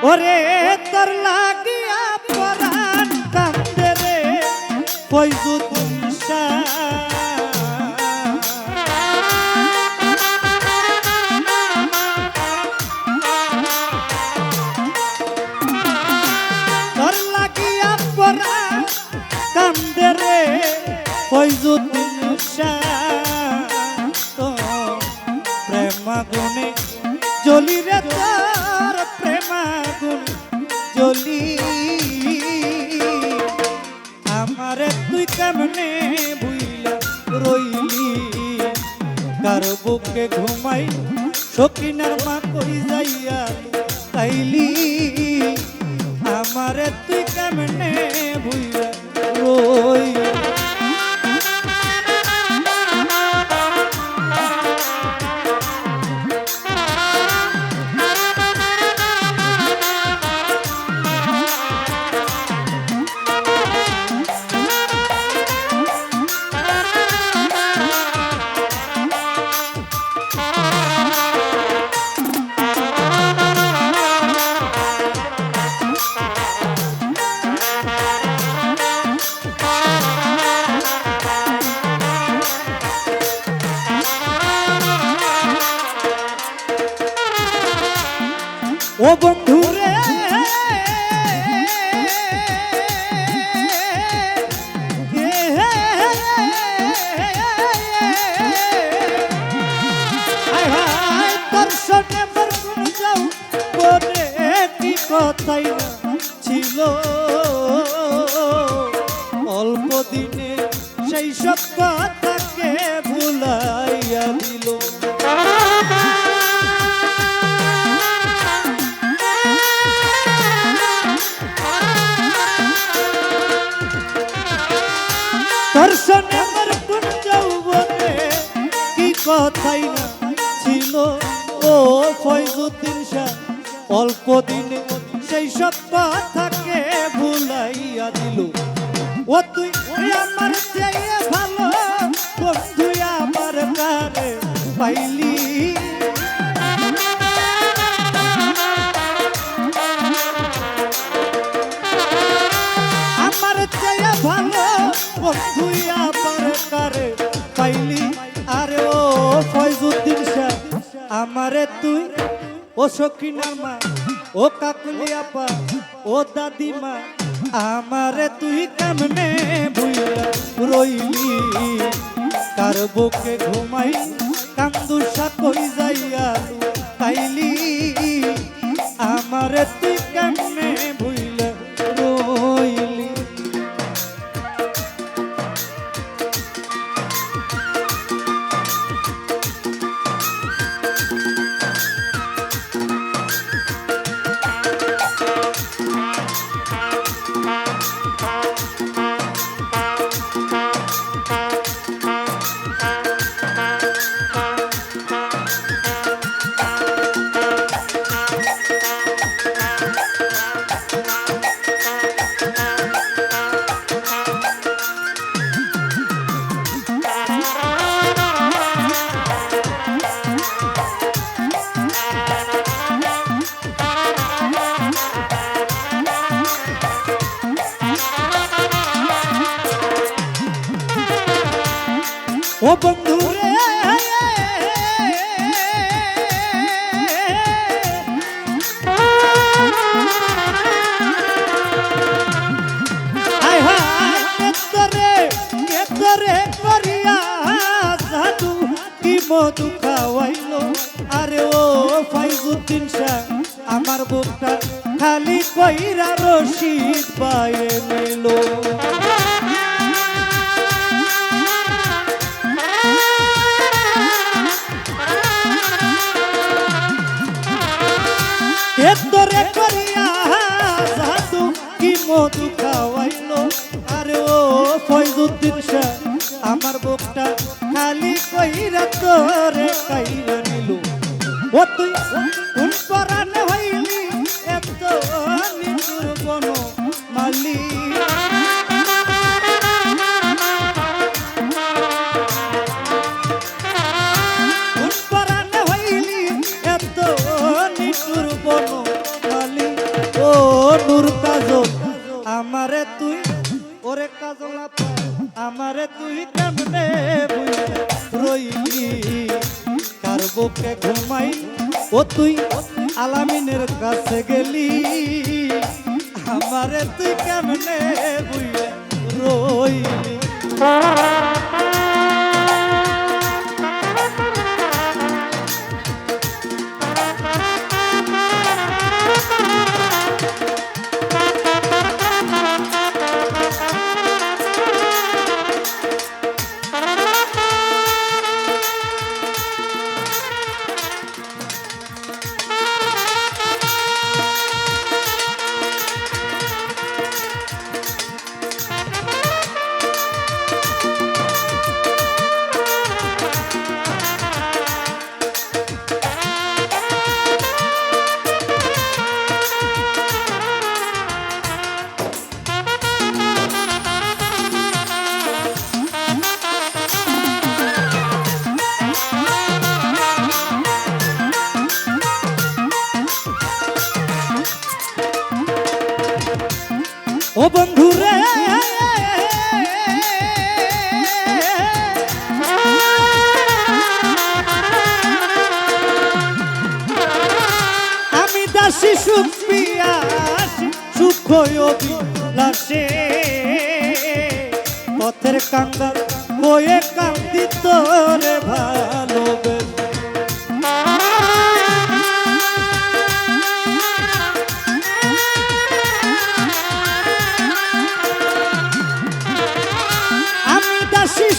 ওরে তোর লাগিয়া পরাণ কান্দে রে ফয়জুদ্দিন তোর লাগিয়া পরাণ কান্দে রে ফয়জুদ্দিন তো প্রেমাগুনে জ্বলি রে তোর প্রেমাগুনে জ্বলি আমারে তুই কেমনে ভুইলা রইলি কার বুকে ঘুমাই সকিনার মা কই যাইয়া তাইলি আমারে তুই কেমনে ভুইলা রইলি ও বন্ধু রে তোর সঙ্গে মোর কোন যাও বলে কি কথাই না ছিল অল্প দিনে সেই সব কথাকে ভুলাইয়া দিল তোর সঙ্গে আমার কোন যৌবনে কি কথাই না ছিল ও ফয়জুদ্দিন শাহ অল্প দিনে সেই সব কথাকে ভুলাইয়া দিল ও তুই আমার চেয়ে ভালো তুই আমার কারে পাইলি আমার চেয়ে ভালো তুই আবার কারে পাইলি আরে ও ফয়জুদ্দিন শাহ আমারে তুই ও সখিনার মা ও কাকুলি আপা ও দাদিমা আমারে তুই কেমনে ভুইলা রইলি কার বুকে ঘুমাই কান্দুসা কই যাইয়া তাইলি আমারে তুই কেমনে ভুইলা রইলি ও বন্ধু রে হায় হায় কেতরে করিয়া জাদু কি মধু খাওয়াইলো আরে ও ফয়জুদ্দিন শাহ আমার বুকটা খালি কইরা রশিদ পায়ে নিল তোরে করিয়া জাদু কি মধু খাওয়াইলো আরে ও ফয়জুদ্দিন শাহ আমার বুকটা খালি কইরা তোরে কাইরা নিল ও তুই কোন পরাণে হইলি এত নিঠুর কোন মালি কোন পরাণে হইলি এত নিঠুর কোন মালি আমারে তুই ওরে কাজলা আমারে তুই কেমনে রইলি কার বুকে ঘুমাই ও তুই আলামিনের কাছে গেলি আমারে তুই কেমনে রইলি ও বন্ধু রে আমি দাসী সুখ পিয়াসী সুখ অভিলাষে পথের কাঙ্গাল বয়ে কান্দি তোরে ভালোবেসে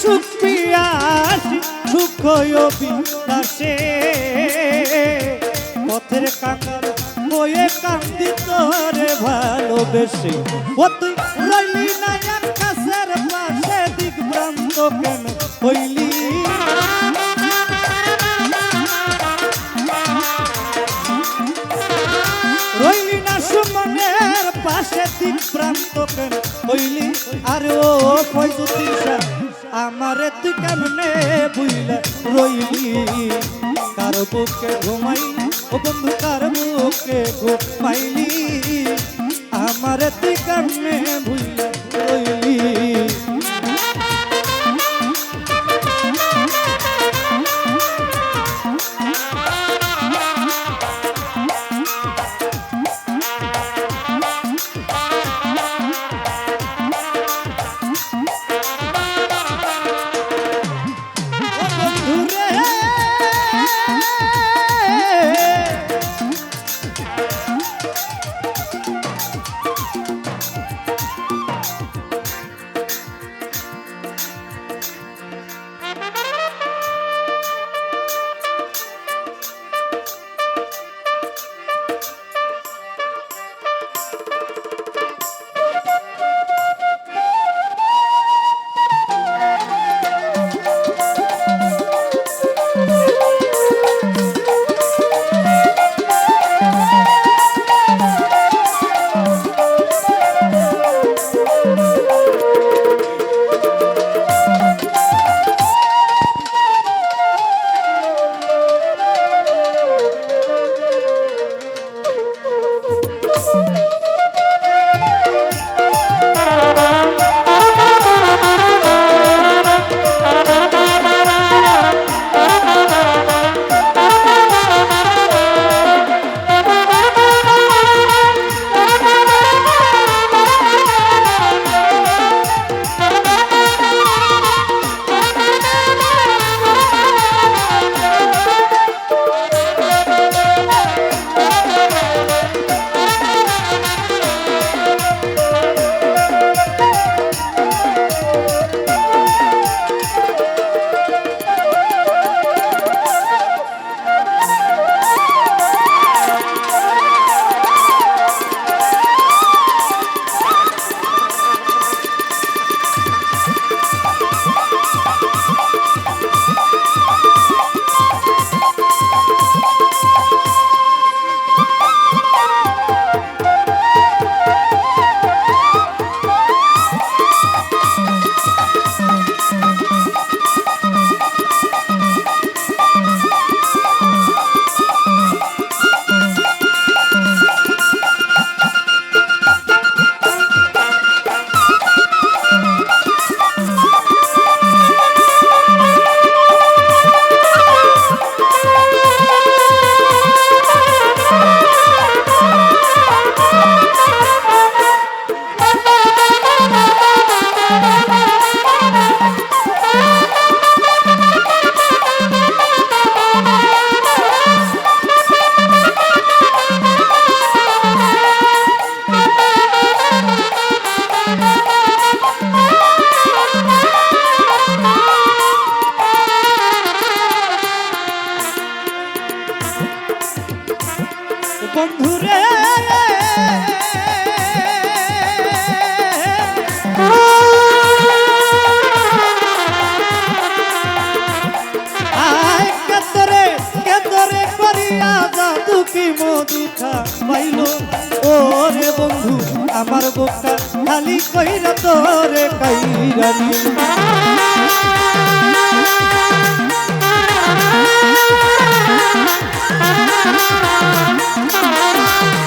সুখ পিয়াসী সুখ অভিলাষে পথের কাঙ্গাল বয়ে কান্দি তোরে ভালোবেসে ও তুই রইলি না এক কাছের পাশে দিগ্ভ্রান্ত কেন হইলি রইলি না সুমনের পাশে দিগ্ভ্রান্ত কেন হইলি আরে ও ফয়জুদ্দিন শাহ আমারে তুই কেমনে বুইলে রইলি কার বুকে ঘুমাইলি ও বন্ধু কার বুকে ঘুমাইলি আমারে তুই কেমনে বুইলে রইলি বন্ধুরে আয় কেতরে করিয়া জাদু কি মদিখা পাইল ও রে বন্ধু আমার বোকা খালি কইরা তোরে কাইরা নিল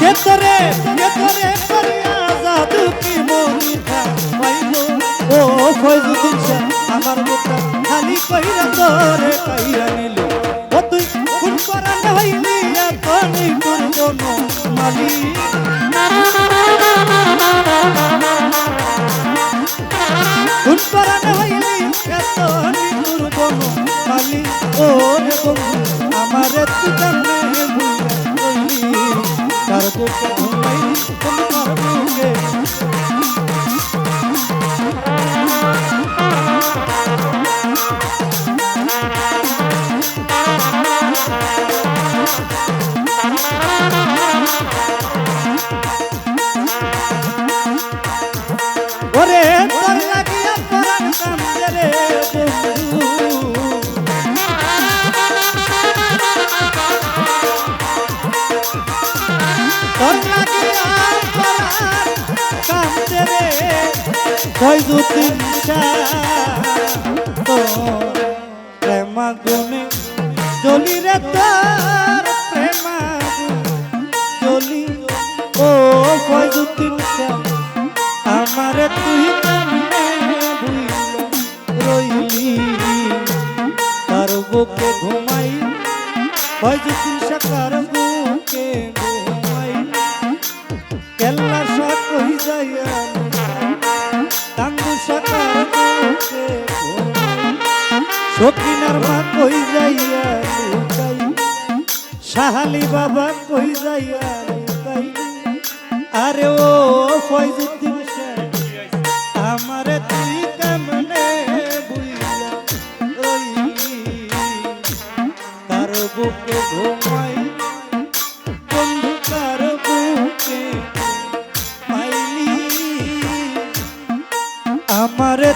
কেতরে করিয়া জাদু কি মদিখা পাইল ও ফয়জুদ্দিন শাহ আমার বোকা খালি কইরা তোরে কাইরা নিল ও তুই খুন করান হইলি এখনি তোর কোনো মালি খুন করান হইলি এখনি তোর কোনো মালি ও রে বন্ধু আমারে তুই কেমনে ভুইলি তার বুকে ঘুমাইলি তোমার বুকে ওরে তোর লাগিয়া পরাণ কান্দে রে বন্ধু তোর লাগিয়া পরাণ কান্দে রে ফয়জুদ্দিন শাহ তোর প্রেমাগুনে জ্বলি রে তোর প্রেমাগুনে জ্বলি ও ফয়জুদ্দিন শাহ আমারে তুই কেমনে ভুইলা রইলি তার বুকে ঘুমাই ফয়জুদ্দিন শাহ কার বুকে ঘুমাই কেল্লা শাহ কই যাইয়া তাঙ্গু শাহ কার বুকে ঘুমাই সকিনার মা কই যাইয়া লুকাই শাহালি বাবা কই যাইয়া লুকাই আরে ও ফয়জুদ্দিন আমারে তুই কেমনে বুইলা রইলি তার বুকে ঘুমাই বন্ধু তার বুকে পাইলি আমারে